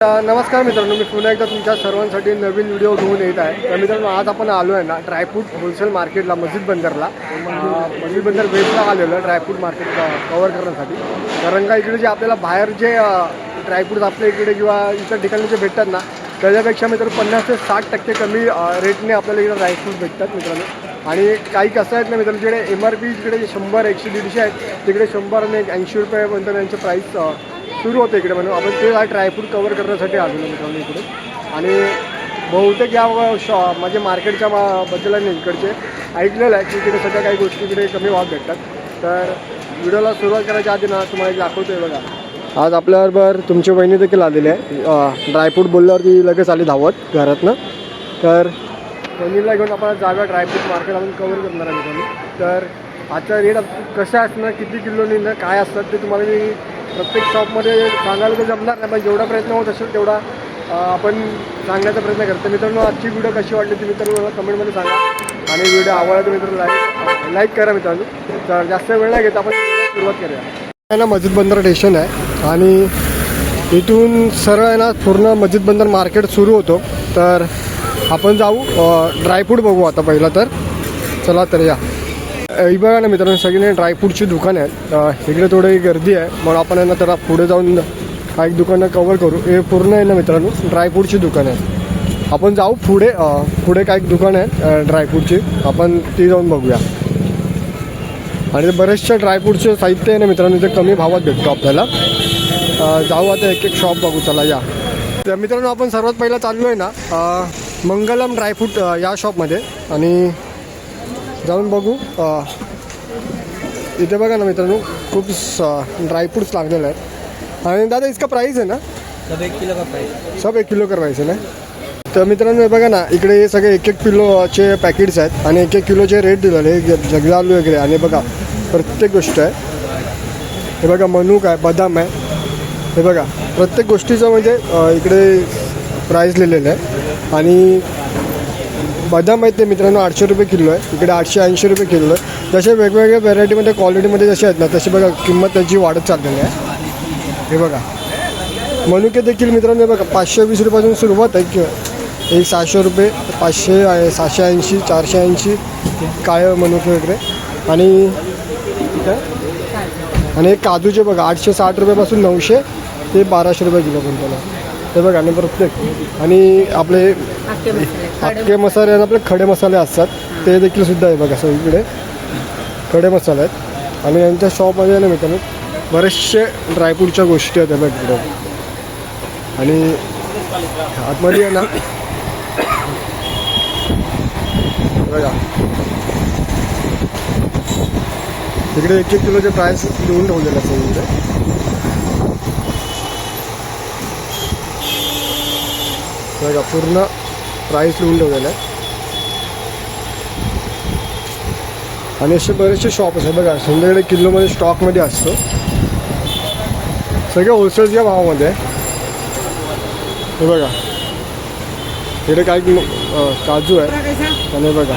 नमस्कार मित्रांनो, मी पुन्हा एकदा तुमच्या सर्वांसाठी नवीन व्हिडिओ घेऊन येत आहे. तर मित्रांनो, आज आपण आलो आहे ना ड्रायफ्रूट होलसेल मार्केटला, मस्जिद बंदरला. मस्जिद बंदर वेस्टला आलेलो आहे ड्रायफ्रूट मार्केट कवर करण्यासाठी. कारण का इकडे जे आपल्याला बाहेर जे ड्रायफ्रूट आपल्या इकडे किंवा इतर ठिकाणी जे भेटतात ना, त्याच्यापेक्षा मित्रांनो 50 ते 60% कमी रेटने आपल्याला इकडे ड्रायफ्रूट भेटतात मित्रांनो. आणि काही कसं आहेत ना मित्रांनो, जिकडे MRP इकडे 100, 100, 150 आहेत, तिकडे 100 आणि 80 रुपयापर्यंत त्यांचे प्राईस सुरू होते इकडे. म्हणून आपण ते ड्रायफ्रूट कवर करण्यासाठी आलेलो मित्रांनो इकडे. आणि बहुतेक या माझे मार्केटच्या बद्दल आहे इकडचे ऐकलेलं आहे की इकडे सगळ्या काही गोष्टी इकडे कमी भावात भेटतात. तर व्हिडिओला सुरुवात करायच्या आधी ना तुम्हाला दाखवतो आहे बघा. आज आपल्याबरोबर तुमची वहिनी देखील आलेली आहे. ड्रायफ्रूट बोलल्यावरती लगेच आली धावत घरातनं. तर वहिनीला घेऊन आपण जागा ड्रायफ्रूट मार्केट आपण कवर करणार आहे मित्रांनो. तर आजचा रेट कशा असणार, किती किलोनी ना काय असतात ते तुम्हाला मी प्रत्येक शॉपमध्ये सांगायला तर जमणार नाही, पण जेवढा प्रयत्न होत असेल तेवढा आपण सांगण्याचा प्रयत्न करतो. मित्रांनो, आजची व्हिडिओ कशी वाटली ती मित्रांनो कमेंटमध्ये सांगा. आणि व्हिडिओ आवडला तर मित्रांनो लाईक करा मित्रांनो. तर जास्त वेळ नाही घेत, आपण सुरुवात करूया. ना मस्जिद बंदर स्टेशन आहे आणि इथून सरळ आहे ना पूर्ण मस्जिद बंदर मार्केट सुरू होतो. तर आपण जाऊ ड्रायफ्रूट बघू आता पहिला. तर चला तर या. बघा ना मित्रांनो, सगळी ड्रायफ्रूटची दुकानं आहेत. इकडे थोडी गर्दी आहे म्हणून आपण आहे ना त्याला पुढे जाऊन काही दुकानं कवर करू. हे पूर्ण आहे ना मित्रांनो ड्रायफ्रूटची दुकानं आहेत. आपण जाऊ पुढे काही दुकानं आहेत ड्रायफ्रूटची, आपण ती जाऊन बघूया. आणि बरेचसे ड्रायफ्रूटचे साहित्य आहे ना मित्रांनो ते कमी भावात भेटतो आपल्याला. जाऊ आता एक एक शॉप बघू. चला या. तर मित्रांनो, आपण सर्वात पहिला चाललो आहे ना मंगलम ड्रायफ्रूट या शॉपमध्ये आणि जाऊन बघू. इथे बघा ना मित्रांनो खूप ड्रायफ्रूट्स लागलेले आहेत. आणि दादा इसका प्राइस है ना? सब 1 किलो का प्राइस. सब 1 किलो का प्राइस है ना? तर मित्रांनो बघा ना, इकडे हे सगळे 1-1 किलोचे पॅकेट्स आहेत आणि 1-1 किलोचे रेट दिलेले जगदालू वगैरे. आणि बघा प्रत्येक गोष्ट आहे. हे बघा मनुक आहे, बदाम आहे. हे बघा प्रत्येक गोष्टीचं म्हणजे इकडे प्राईस लिहिलेलं आहे. आणि बदाम आहेत ते मित्रांनो 800 रुपये किलो आहे. इकडे 880 रुपये किलो आहे. जसे वेगवेगळ्या व्हरायटीमध्ये क्वालिटीमध्ये जसे आहेत ना तशी बघा किंमत त्यांची वाढत चाललेली आहे. हे बघा मनुके देखील मित्रांनो बघा 520 रुपयापासून सुरुवात आहे. एक 600 रुपये, 500 आहे, 680, 480 काळे मनुके वगैरे. आणि एक काजूचे बघा 860 रुपयापासून 900 ते 1200 रुपये किलो पण त्याला. हे बघा. आणि प्रत्येक आणि आपले अख्खे मसाले आणि आपले खडे मसाले असतात ते देखील सुद्धा आहे बघा. सगळीकडे खडे मसाले आहेत. आणि यांच्या शॉपमध्ये ना मित्रांनो बरेचसे ड्रायफ्रूटच्या गोष्टी आहेत बघा इकडे. आणि आतमध्ये आहे ना बघा तिकडे 1-1 किलोचे प्राईस लिहून ठेवलेले असतात इकडे. बघा पूर्ण प्राईस लिहून ठेवलेलं आहे. आणि असे बरेचसे शॉप असतात बघा. संध्याकडे किलोमध्ये स्टॉकमध्ये असतो. सगळे होलसेलच्या भावामध्ये आहे. हे बघा इकडे काही काजू आहे. आणि बघा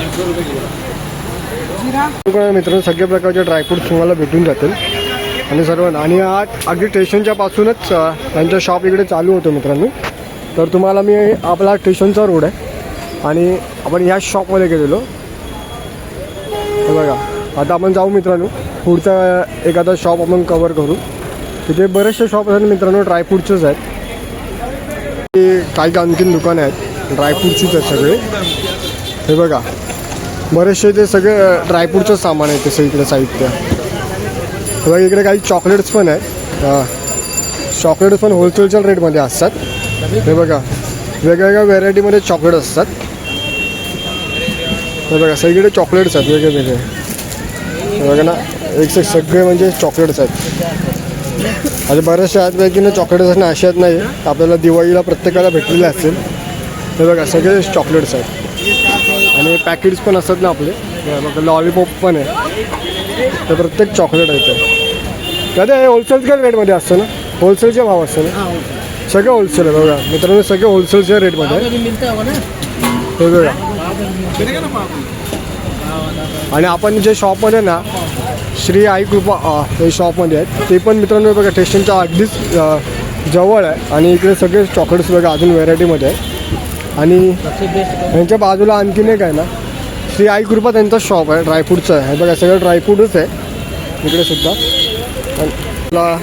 मित्रांनो सगळ्या प्रकारचे ड्रायफ्रूट तुम्हाला भेटून जातील. आणि सर्वांना आणि अगदी स्टेशनच्या पासूनच त्यांच्या शॉप इकडे चालू होतो मित्रांनो. तर तुम्हाला मी आपला स्टेशनचा रोड आहे आणि आपण ह्या शॉपमध्ये गेलेलो. हे बघा आता आपण जाऊ मित्रांनो पुढचा एखादा शॉप आपण कवर करू. तिथे बरेचसे शॉप आहेत मित्रांनो ड्रायफ्रूटचेच आहेत. काही आणखीन दुकानं आहेत ड्रायफ्रूटचीच आहेत सगळे. हे बघा बरेचसे ते सगळे ड्रायफ्रूटचं सामान आहे ते सगळीकडे साहित्य. हे बघा इकडे काही चॉकलेट्स पण आहेत. चॉकलेट्स पण होलसेलच्या रेटमध्ये असतात. हे बघा वेगवेगळ्या व्हेरायटीमध्ये चॉकलेट असतात. हे बघा सगळीकडे चॉकलेट्स आहेत वेगळे वेगळे. हे बघा ना एक सगळे म्हणजे चॉकलेट्स आहेत. आणि बऱ्याचशा आहेत की ना चॉकलेट्स ना अशा आहेत नाही आपल्याला दिवाळीला प्रत्येकाला भेटलेले असतील. हे बघा सगळे चॉकलेट्स आहेत. आणि पॅकेट्स पण असतात ना आपले. बघा लॉलीपॉप पण आहे. तर प्रत्येक चॉकलेट आहे ते. दादा हे होलसेलच्या रेटमध्ये असतं ना, होलसेलचे भाव असतं ना. सगळं होलसेल आहे बघा मित्रांनो, सगळे होलसेलच्या रेटमध्ये आहे. हे बघा. आणि आपण जे शॉपमध्ये ना श्री आई कृपा हे शॉपमध्ये आहेत ते पण मित्रांनो बघा स्टेशनच्या अगदीच जवळ आहे आणि इकडे सगळे चॉकलेट्स बघा अजून व्हेरायटीमध्ये आहे. आणि सबसे बेस्ट यांच्या बाजूला आणखीन एक आहे ना, श्री आई कृपा त्यांचा शॉप आहे, ड्रायफ्रूटचं आहे. हे बघा सगळं ड्रायफ्रूटच आहे इकडे सुद्धा. आणि आपला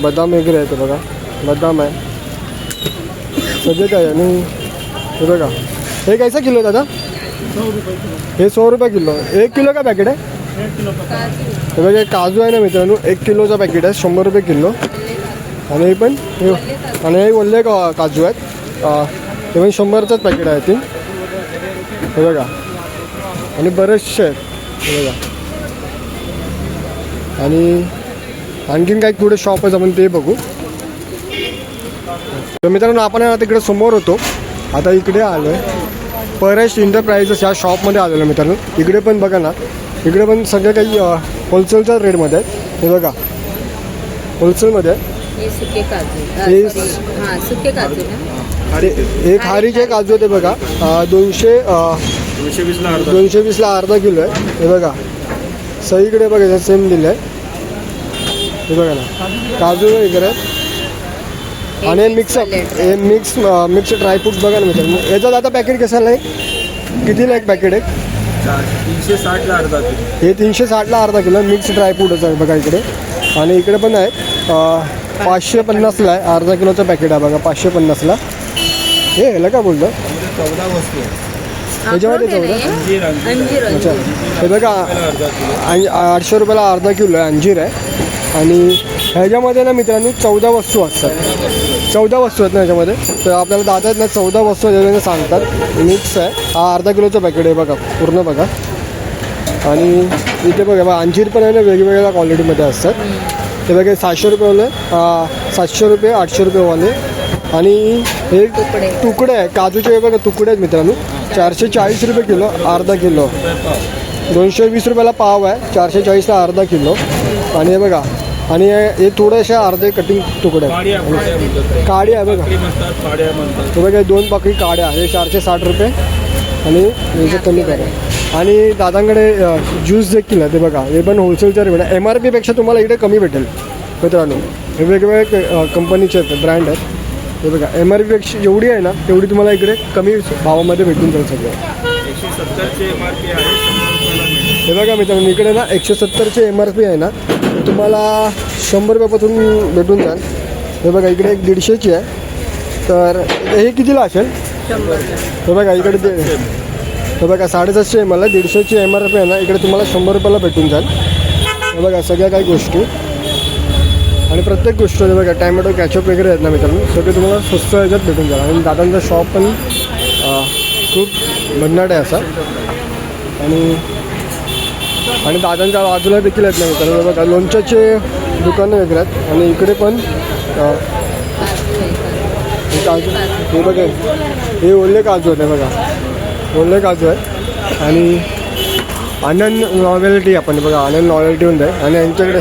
बदाम वगैरे आहे, ते बघा बदाम आहे सगळे काय. आणि हे बघा हे कैसा किलो आहे दादा? हे 100 रुपये किलो. 1 किलो का पॅकेट आहे? हे बघा काजू आहे ना मित्रांनो, 1 किलोचा पॅकेट आहे, 100 रुपये किलो. आणि हे पण आणि हे ओले काजू आहेत, हे पण 100चंच पॅकेट आहे ती. हे बघा आणि बरेचसे आहेत हे बघा. आणि आणखीन काही पुढे शॉप आहे, आपण ते बघू. तर मित्रांनो आपण आता तिकडे समोर होतो, आता इकडे आलो आहे परेश इंटरप्राइजेस या शॉपमध्ये आलेलो आहे मित्रांनो. इकडे पण बघा ना, इकडे पण सगळे काही होलसेलच्या रेटमध्ये आहेत. हे बघा होलसेलमध्ये आहे. हे सुके काजू हे हां सुके काजू ना. हे खारीचे काजू ते बघा 220ला अर्धा किलो आहे. हे बघा सगळीकडे बघा सेम दिलं आहे. हे बघा ना काजू वगैरे आहेत. आणि मिक्सअप हे मिक्स ड्रायफ्रूट बघा ना मित्रांनो. याचं आता पॅकेट कशाला आहे, कितीला एक पॅकेट आहे? 360ला अर्धा किलो. हे 360ला अर्धा किलो मिक्स ड्रायफ्रूटच आहे बघा इकडे. आणि इकडे पण आहे 550ला आहे अर्धा किलोचं पॅकेट आहे बघा, 550ला. हे ह्याला काय बोलतो 14 वस्तू आहे. त्याच्यामध्ये अक्रोड आहे चौदा. ना? अंजीर अच्छा अंजीर. हे बघा अर्धा किलो. 800 रुपयाला अर्धा किलो आहे, अंजीर आहे. आणि ह्याच्यामध्ये ना मित्रांनो 14 वस्तू असतात, 14 वस्तू आहेत ना ह्याच्यामध्ये. तर आपल्याला दादा आहेत ना 14 वस्तू ह्याच्यामध्ये सांगतात. मिक्स आहे, हा अर्धा किलोचं पॅकेट आहे बघा पूर्ण बघा. आणि इथे बघा अंजीर पण आहे ना, वेगवेगळ्या क्वालिटीमध्ये असतात. ते बघा 700 रुपयेवाले, 700 रुपये, 800 रुपयेवाले. आणि हे तुकडे आहे काजूचे बघा, तुकडे आहेत मित्रांनो. 440 रुपये किलो अर्धा किलो. 220 रुपयाला पाव आहे, 440ला अर्धा किलो. आणि हे बघा आणि हे थोडेसे अर्धे कटिंग तुकडे आहेत. काडी आहे बघा, हे बघा 2 पाकळी काड्या, हे 460 रुपये. आणि याचं कमी करा. आणि दादांकडे ज्यूस देखील आहे ते बघा, हे पण होलसेलच्या रेट आहे. MRPपेक्षा तुम्हाला इकडे कमी भेटेल मित्रांनो. हे वेगवेगळे कंपनीचे आहेत, ब्रँड आहेत. हे बघा MRPपेक्षा जेवढी आहे ना तेवढी तुम्हाला इकडे कमी भावामध्ये भेटून जाईल सगळं. 170चे MRP आहे, 100 रुपयाला मिळेल. हे बघा मित्रांनो इकडे ना 170चे MRP आहे ना, तर तुम्हाला 100 रुपयापासून भेटून जाईल. हे बघा इकडे एक 150ची आहे, तर हे कितीला असेल? हे बघा इकडे हे बघा 750 मला 150ची MRP आहे ना, इकडे तुम्हाला 100 रुपयाला भेटून जाईल. हे बघा सगळ्या काही गोष्टी आणि प्रत्येक गोष्ट हे बघा टॅमॅटो कॅचअप वगैरे आहेत ना मित्रांनो, सगळे तुम्हाला स्वस्त ह्याच्यात भेटून जाईल. आणि दादांचा शॉप पण खूप भन्नाट आहे असा. आणि दादांच्या बाजूला देखील आहेत ना मित्रांनो, बघा लोणच्याचे दुकानं वगैरे आहेत. आणि इकडे पण काजू, हे बघा हे ओले काजू आहेत, हे बघा ओले काजू आहेत. आणि आनंद नॉवेल्टी आपण बघा आनंद नॉवेल्टीमध्ये आहे. आणि यांच्याकडे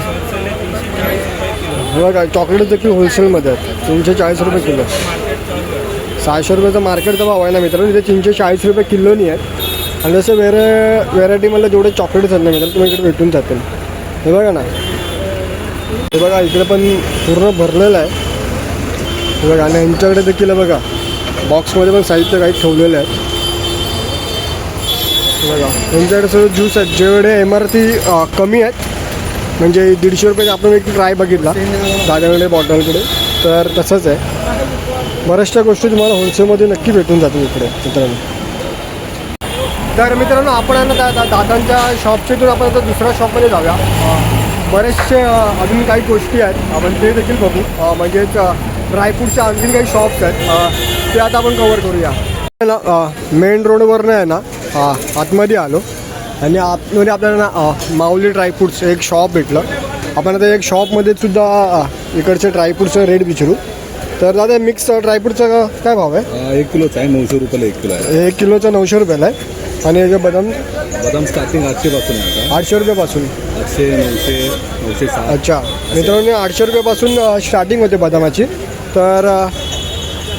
हे बघा चॉकलेट देखील होलसेलमध्ये आहेत, 340 रुपये किलो. 600 रुपयाचा मार्केटचा भाव आहे ना मित्रांनो, इथे 340 रुपये किलोनी आहेत. आणि जसं व्हेरायटीमधले जेवढे चॉकलेट्स आहेत ना मित्रांनो तुम्ही इकडे भेटून जातील. हे बघा ना, हे बघा इकडे पण पूर्ण भरलेलं आहे. हे बघा आणि यांच्याकडे देखील बघा बॉक्समध्ये पण साहित्य काही ठेवलेलं आहे. बघा यांच्याकडे सगळं ज्यूस आहेत, जेवढे MRP कमी आहेत, म्हणजे 150 रुपयाचा आपण एक ट्राय बघितला दादाकडे बॉटलकडे, तर तसंच आहे. बऱ्याचशा गोष्टी तुम्हाला होलसेलमध्ये नक्की भेटून जातील इकडे मित्रांनो. तर मित्रांनो आपण आहे ना दादांच्या शॉपच्यातून आपण आता दुसऱ्या शॉपमध्ये जाऊया. बरेचसे अजून काही गोष्टी आहेत, आपण ते देखील बघू. म्हणजेच ड्रायफ्रूटच्या आणखीन काही शॉप्स आहेत, ते आता आपण कवर करूया. मेन रोडवरनं आहे ना आतमध्ये आलो आणि आतमध्ये आपल्याला ना माऊली ड्रायफ्रूट्स एक शॉप भेटलं. आपण आता एक शॉपमध्ये सुद्धा इकडचे ड्रायफ्रूटचं रेट विचारू. तर दादा मिक्स ड्रायफ्रूटचा काय भाव आहे? 1 किलोचा आहे, 900 रुपयाला 1 किलो आहे. 1 किलोचा 900 रुपयाला आहे. आणि याचे बदाम स्टार्टिंग 800 पासून आहे आता. 800 रुपयापासून. 800, 900, 960. अच्छा मित्रांनो 800 रुपयापासून स्टार्टिंग होते बदामाची. तर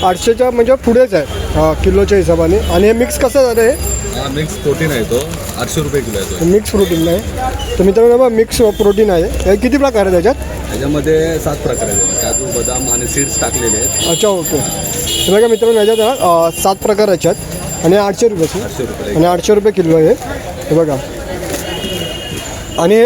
800च्या म्हणजे पुढेच आहे किलोच्या हिशोबाने. आणि हे मिक्स कसं झालं हे हा मिक्स प्रोटीन आहे तो 800 रुपये किलो आहे तो. मिक्स प्रोटीन आहे. तर मित्रांनो बघा मिक्स प्रोटीन आहे. हे किती प्रकार आहे त्याच्यात? त्याच्यामध्ये 7 प्रकार आहेत. काजू बदाम आणि सीड्स टाकलेले आहेत. अच्छा ओके. हे बघा मित्रांनो याच्यात 7 प्रकार याच्यात आणि 800 रुपये 800 रुपये आणि 800 रुपये किलो आहे. हे बघा आणि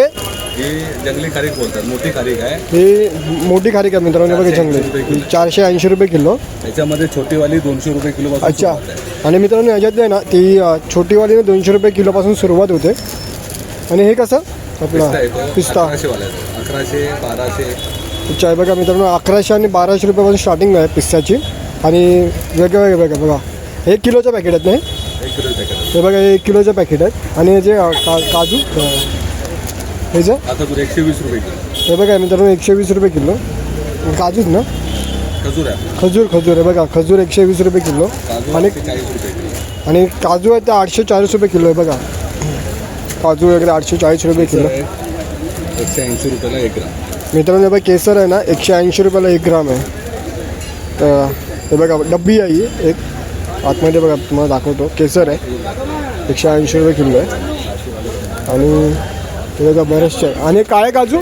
ही जंगली खारीक बोलतात. मोठी खारीक आहे. ही मोठी खारीक आहे मित्रांनो बघा जंगली 480 रुपये किलो. त्याच्यामध्ये छोटीवाली 200 रुपये किलो पासून अच्छा. सुरुवात आहे. आणि मित्रांनो याच्यात आहे ना ती छोटीवाली 200 रुपये किलोपासून सुरुवात होते. आणि हे कसं पिस्ता आपला येतो पिस्ता 1100 वाला आहे. 1100 1200. अच्छा. हे बघा मित्रांनो 1100 आणि 1200 रुपयापासून स्टार्टिंग आहे पिस्ताची. आणि वेगवेगळे बघा बघा 1 किलोचं पॅकेट आहेत नाही. 1 किलो पॅकेट. हे बघा 1 किलोचं पॅकेट आहेत. आणि हे जे काजू ह्याचं आता 120 रुपये किलो. हे बघा मित्रांनो 120 रुपये किलो. काजूच ना खजूर आहे. खजूर हे बघा खजूर 120 रुपये किलो. काजू आणि 40 रुपये किलो. आणि काजू आहे ते 840 रुपये किलो आहे बघा. काजू वगैरे 840 रुपये किलो. 180 रुपयाला 1 ग्राम. मित्रांनो हे बघा केसर आहे ना 180 रुपयाला 1 ग्राम आहे. तर हे बघा डब्बी आहे ही एक आतमध्ये बघा तुम्हाला दाखवतो. केसर आहे 180 रुपये किलो आहे. आणि हे बघा बरेचसे आहे. आणि काळे काजू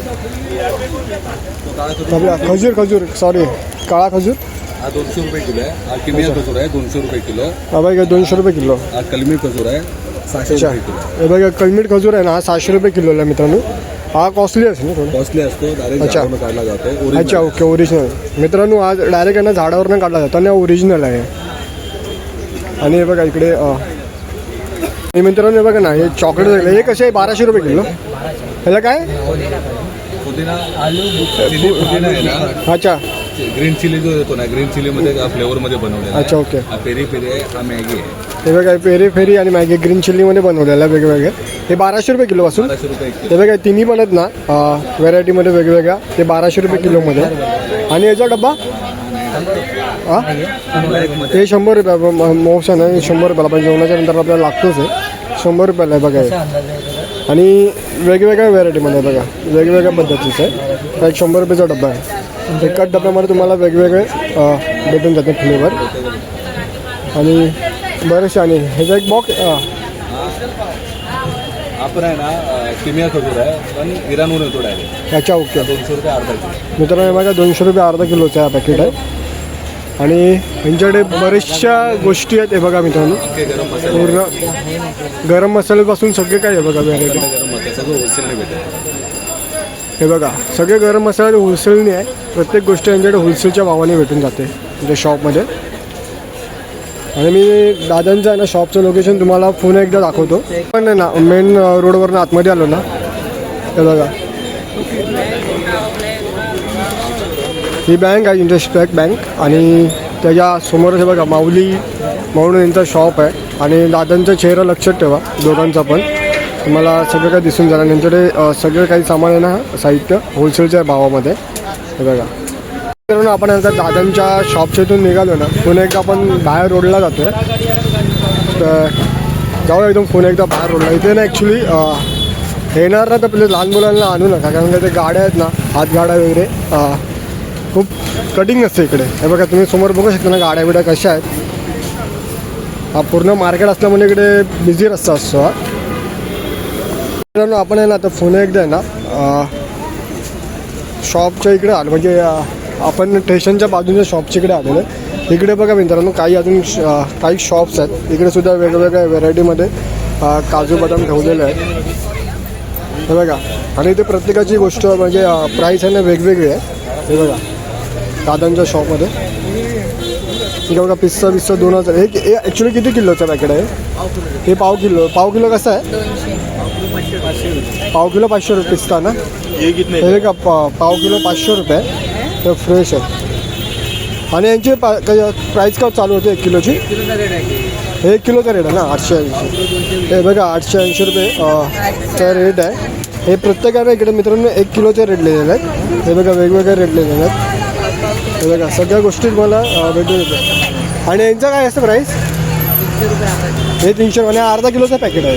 आपला खजूर सॉरी काळा खजूर हा 200 रुपये किलो आहे. हा किमिया खजूर आहे 200 रुपये किलो. हा बघा 200 रुपये किलो. हा कलमी खजूर आहे 600 अच्छा. रुपये किलो. हे बघा कलमीट खजूर आहे ना हा 600 रुपये किलोला आहे मित्रांनो. हा कॉस्टली असेल ना थोडं. कॉस्टली असतो. डायरेक्ट अच्छा. झाडावरून काढला जातो. अच्छा ओरिजिनल. Okay original. मित्रांनो आज डायरेक्ट यांना झाडावरनं काढला जातो आणि ओरिजिनल आहे. आणि हे बघा इकडे हे मित्रांनो हे बघा ना हे चॉकलेट हे कसे आहे 1200 रुपये किलो. ह्याला काय पुदिना चिली पुदिना आहे ना. अच्छा ग्रीन चिली जो येतो ना ग्रीन चिलीमध्ये फ्लेवरमध्ये बनवलेला अच्छा आहे. ओके. हा पेरी पेरी आहे. हा मॅगी आहे. हे बघा पेरी फेरी आणि मॅगी ग्रीन चिल्लीमध्ये बनवलेलं आहे वेगवेगळे. हे 1200 रुपये किलोपासून. 1200 रुपये किलो. हे बघा तिन्ही पण आहेत ना व्हेरायटीमध्ये वेगवेगळ्या. ते 1200 रुपये किलोमध्ये. आणि याचा डब्बा हां हे 100 रुपये मोशन आहे 100 रुपयाला. पण जेवणाच्या नंतर आपल्याला लागतोच आहे 100 रुपयाला आहे बघा हे. आणि वेगवेगळ्या व्हेरायटीमध्ये बघा वेगवेगळ्या पद्धतीचं आहे. तर 100 रुपयाचा डब्बा आहे. एकाच डब्यामध्ये तुम्हाला वेगवेगळे भेटून जाते फ्लेवर. आणि बरेचसे. आणि ह्याचा एक बॉक्स आपण आहे ना किमिया खजूर आहे पण इराणहून येतो डायरेक्ट. ह्याच्या ओके. 200 रुपये अर्धा किलो. मित्रांनो बघा 200 रुपये अर्धा किलोचा हा पॅकेट आहे. आणि ह्यांच्याकडे बऱ्याचशा गोष्टी आहेत. हे बघा मित्रांनो हे गरम मसाले पूर्ण गरम मसाल्यापासून सगळे काय आहे बघा व्हेरायटी. गरम मसाला सगळं होलसेलने भेटेल. हे बघा सगळे गरम मसाले होलसेलने आहे. प्रत्येक गोष्ट यांच्याकडे होलसेलच्या भावाने भेटून जाते म्हणजे शॉपमध्ये. आणि मी दादांचं आहे ना शॉपचं लोकेशन तुम्हाला पुन्हा एकदा दाखवतो. पण आहे ना मेन रोडवरनं आतमध्ये आलो ना हे बघा ही बँक आहे इंडस्ट्रियल बँक. आणि त्याच्या समोरच हे बघा माऊली म्हणून यांचा शॉप आहे. आणि दादांचा चेहरा लक्षात ठेवा दोघांचा पण तुम्हाला सगळं काही दिसून जाणार. त्यांच्याकडे सगळं काही सामान आहे ना साहित्य होलसेलच्या भावामध्ये. हे बघा मित्रांनो आपण आता दादांच्या शॉपच्या इथून निघालो ना पुन्हा एकदा आपण बाहेर रोडला जातो आहे. तर जाऊ एकदम पुन्हा एकदा बाहेर रोडला. इथे ना ॲक्च्युली येणार ना तर पहिले लहान मुलांना आणू नका कारण का ते गाड्या आहेत ना हातगाड्या वगैरे खूप कटिंग असते इकडे. हे बघा तुम्ही समोर बघू शकता ना गाड्या बिड्या कशा आहेत. हा पूर्ण मार्केट असल्यामुळे इकडे बिझी रस्ता असतो हा. मित्रांनो आपण आहे ना आता पुन्हा एकदा आहे ना शॉपच्या इकडे आलो म्हणजे आपण स्टेशनच्या बाजूच्या शॉपच्या इकडे आलेलो आहे. इकडे बघा मित्रांनो काही अजून काही शॉप्स आहेत. इकडे सुद्धा वेगवेगळ्या व्हेरायटीमध्ये काजू बदाम ठेवलेले आहेत. हे बघा आणि इथे प्रत्येकाची गोष्ट म्हणजे प्राईस आहे ना वेगवेगळी आहे. हे बघा दादांच्या शॉपमध्ये इकडे बघा पिस्ता 2000. हे ॲक्च्युली किती किलोचं पॅकेट आहे हे? पाव किलो कसं आहे? पाव किलो 500 रुपये पिस्ता ना. हे का पाव किलो 500 रुपये तर फ्रेश आहे. आणि यांची प्राईस का चालू होते 1 किलोची? हे 1 किलोचा रेट आहे ना 880. हे बघा 880 रुपये चा रेट आहे. हे प्रत्येकाने इकडे मित्रांनो 1 किलोचे रेट लिहिलेले आहेत. हे बघा वेगवेगळे रेट लिहिलेले आहेत. हे बघा सगळ्या गोष्टी मला भेटून येतात. आणि यांचं काय असतं प्राईस? हे 300 आणि अर्धा किलोचं पॅकेट आहे.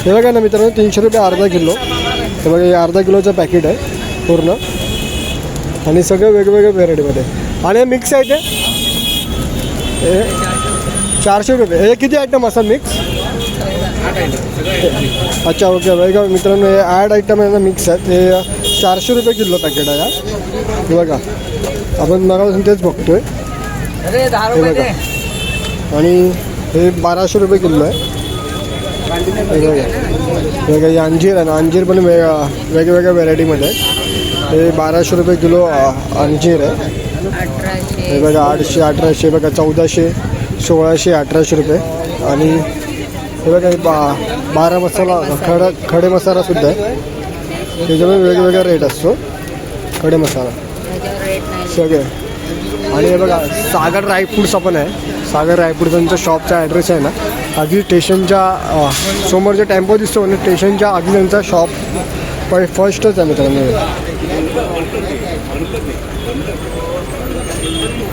हे बघा ना मित्रांनो 300 रुपये अर्धा किलो. हे बघा हे अर्धा किलोचं पॅकेट आहे पूर्ण. आणि सगळं वेगवेगळ्या व्हेरायटीमध्ये. आणि हे मिक्स आहे ते हे 400 रुपये. हे किती आयटम असतात मिक्स? अच्छा ओके बघा मित्रांनो, हे ॲड आयटम आहे ना मिक्स आहेत. हे 400 रुपये किलो पॅकेट आहे हे बघा. आपण मगापासून तेच बघतोय हे बघा. आणि हे 1200 रुपये किलो आहे हे बघा. बघा हे अंजीर आहे ना, अंजीर पण वेगवेगळ्या व्हेरायटीमध्ये आहे. हे 1200 रुपये किलो अंजीर आहे 1800. हे बघा. 800 1800 बघा. 1400 1600 1800 रुपये. आणि हे बघा हे 12 मसाला खडे मसालासुद्धा आहे. त्याच्यामुळे वेगवेगळा रेट असतो खडे मसाला त्याच्यावर रेट नाही. सगळे. आणि हे बघा सागर ड्रायफ्रूट्स पण आहे. सागर ड्रायफ्रूट त्यांचा शॉपचा ॲड्रेस आहे ना, अगदी स्टेशनच्या समोर जे टेम्पो दिसतो ना, स्टेशनच्या अगदी त्यांचा शॉप फर्स्टच आहे मित्रांनो.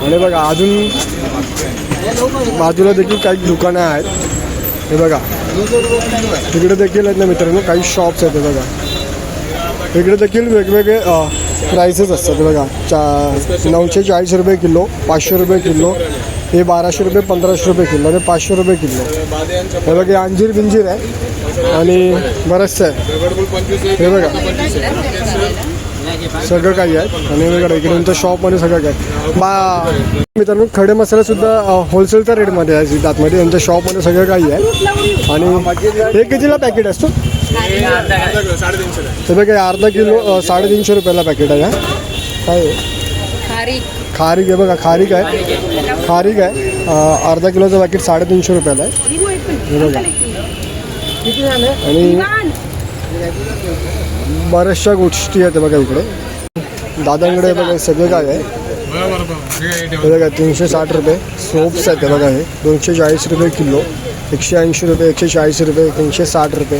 आणि बघा अजून बाजूला देखील काही दुकानं आहेत हे बघा. इकडे देखील आहेत ना मित्रांनो काही शॉप्स आहेत हे बघा. इकडे देखील वेगवेगळे प्राइसेस असतात हे बघा. 940 रुपये किलो, 500 रुपये किलो, हे 1200 रुपये, 1500 रुपये किलो आणि 500 रुपये किलो. हे बघा अंजीर बिंजीर आहे आणि बरंचसं आहे हे बघा. सगळं काही आहे. आणि वेगळं इकडे तुमच्या शॉपमध्ये सगळं काय मित्रांनो. खडे मसालासुद्धा होलसेलच्या रेटमध्ये आहे आतमध्ये त्यांच्या शॉपमध्ये सगळं काही आहे. आणि हे कितीला पॅकेट असतो हे बघा. अर्धा किलो 350 रुपयाला पॅकेट आहे. काय आहे? खारीक आहे बघा. खारीक आहे अर्धा किलोचं पॅकेट 350 रुपयाला आहे हे बघा. आणि बऱ्याचशा गोष्टी आहेत बघा इकडे दादांकडे बघा. सगळं काय आहे हे बघा. 360 रुपये सोप्स आहेत बघा. हे 240 रुपये किलो, 180 रुपये, 140 रुपये, 360 रुपये.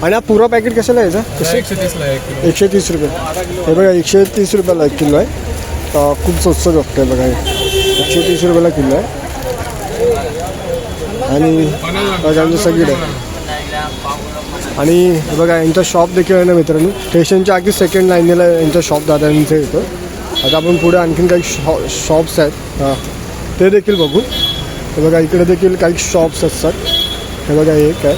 आणि हा पुरा पॅकेट कशाला यायचा? 130 रुपये हे बघा. 130 रुपयाला 1 किलो आहे. खूप स्वस्त बघतो आहे बघा. हे 130 रुपयाला किलो आहे. आणि बघा सगळीकडे. आणि बघा यांचा शॉप देखील आहे ना मित्रांनो, स्टेशनच्या अगदी सेकंड लाईनीला यांचा शॉप दादांचं येतो. आता आपण पुढे आणखीन काही शॉप्स आहेत ते देखील बघू. हे बघा इकडे देखील काही शॉप्स असतात हे बघा. एक आहे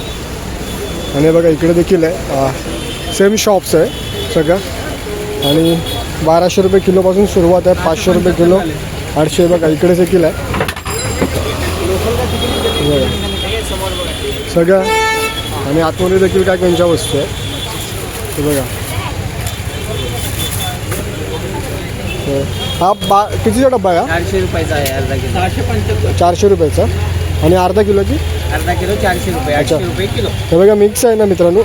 आणि बघा इकडे देखील आहे सेम शॉप्स आहे सगळं. आणि 1200 रुपये किलोपासून सुरुवात आहे. 500 रुपये किलो, 800 बघा इकडे देखील आहे सगळं. आणि आतमध्ये देखील काय त्यांच्या वस्तू आहे हे बघा. हा कितीचा डब्बा आहे? 400 रुपयाचा आहे अर्धा किलो. 400 रुपयाचा. आणि अर्धा किलोची? अर्धा किलो 400 रुपये, 800 रुपये किलो. हे बघा मिक्स आहे ना मित्रांनो.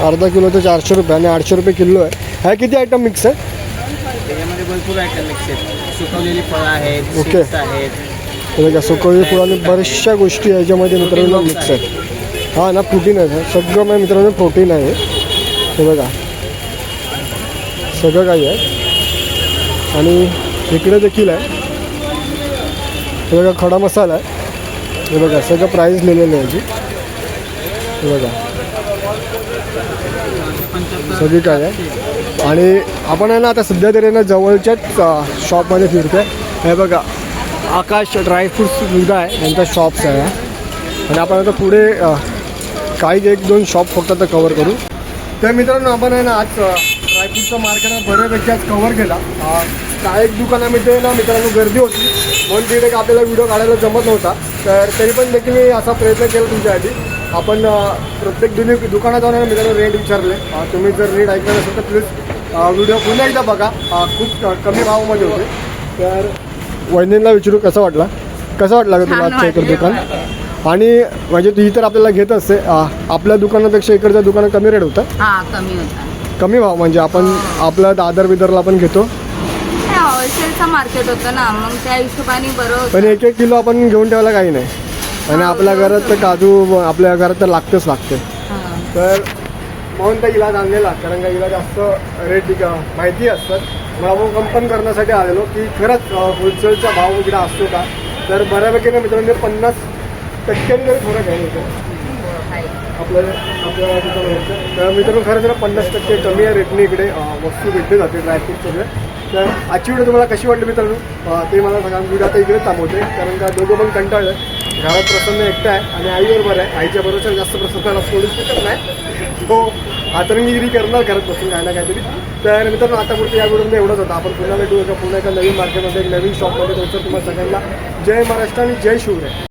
अर्धा किलोचं 400 रुपये आणि 800 रुपये किलो आहे. ह्या किती आयटम मिक्स आहे? त्याच्यामध्ये भरपूर आयटम मिक्स आहेत. सुकवलेली फळं आहेत, ओके. चिप्स आहेत. हे बघा सुकवलेली फळं आणि बऱ्याचशा गोष्टी याच्यामध्ये मित्रांनो मिक्स आहेत. हा ना प्रोटीन आहे सगळं माझ्या मित्रांनो प्रोटीन आहे हे बघा. सगळं काही आहे. आणि इकडे देखील आहे हे बघा. खडा मसाला आहे हे बघा. सगळं प्राईस लिहिलेलं आहे याची हे बघा. सगळी काय आहे. आणि आपण आहे ना आता सध्या तरी ना जवळच्याच शॉपमध्ये फिरतो आहे हे बघा. आकाश ड्रायफ्रूट्स सुद्धा आहे यांचा शॉप्स आहे. आणि आपण आता पुढे काही 1-2 शॉप फक्त आता कवर करू. तर मित्रांनो आपण आहे ना आज ड्रायफ्रूटचा मार्केट बऱ्यापैकी आज कवर केला. काही दुकानामध्ये ना मित्रांनो गर्दी होती म्हणून तिथे आपल्याला व्हिडिओ काढायला जमत नव्हता. तर तरी पण देखील मी असा प्रयत्न केला तुमच्यासाठी. आपण प्रत्येक दुकानात जाऊन मित्रांनो रेट विचारले. तुम्ही जर रेट ऐकणार असेल तर प्लीज व्हिडिओ पुन्हा एकदा बघा. खूप कमी भावामध्ये होते. तर वहिनींना विचारू कसं वाटला का तुला आजचं इकडं दुकान? आणि म्हणजे ती तर आपल्याला घेत असते. आपल्या दुकानापेक्षा इकडच्या दुकानात कमी रेट होता? हां कमी होता. कमी भाव म्हणजे आपण आपल्या दादर बिदरला पण घेतो. होलसेलचं मार्केट होतं ना, मग त्या हिशोबाने बरं होतं. पण 1-1 किलो आपण घेऊन ठेवायला काही नाही. आणि आपल्या घरात तर काजू आपल्या घरात तर लागतेच लागते. हां. तर म्हणून त्या इलाज आणलेला कारण का इला जास्त रेट माहिती असतात. मग आपण कंपन करण्यासाठी आलेलो की खरंच होलसेलचा भाव इकडे असतो का. तर बऱ्यापैकी ना मित्रांनो 50% तरी फरक आहे आपल्या दुकानावरचं. तर मित्रांनो खरं तर 50% कमी या रेटने इकडे वस्तू भेटली जाते ड्रायफ्रूट सगळे. तर आजची व्हिडिओ तुम्हाला कशी वाटली मित्रांनो ते मला सांगा. व्हिडिओ आता इकडे थांबवते कारण का दोघं पण कंटाळलं. घरात प्रसन्न एकटा आहे आणि आई बरोबर आहे. आईच्या बरोबर जास्त प्रसन्न सोडू शकत नाही. तो हातरंगीगिरी करणार घरात बसून काय ना काहीतरी. तर मित्रांनो आता पुढे या व्हिडिओमध्ये एवढंच होतं. आपण पुन्हा भेटू एका पुन्हा एका नवीन मार्केटमध्ये एक नवीन शॉपमध्ये. तुमचं तुम्हाला सगळ्यांना जय महाराष्ट्र आणि जय शिवराय.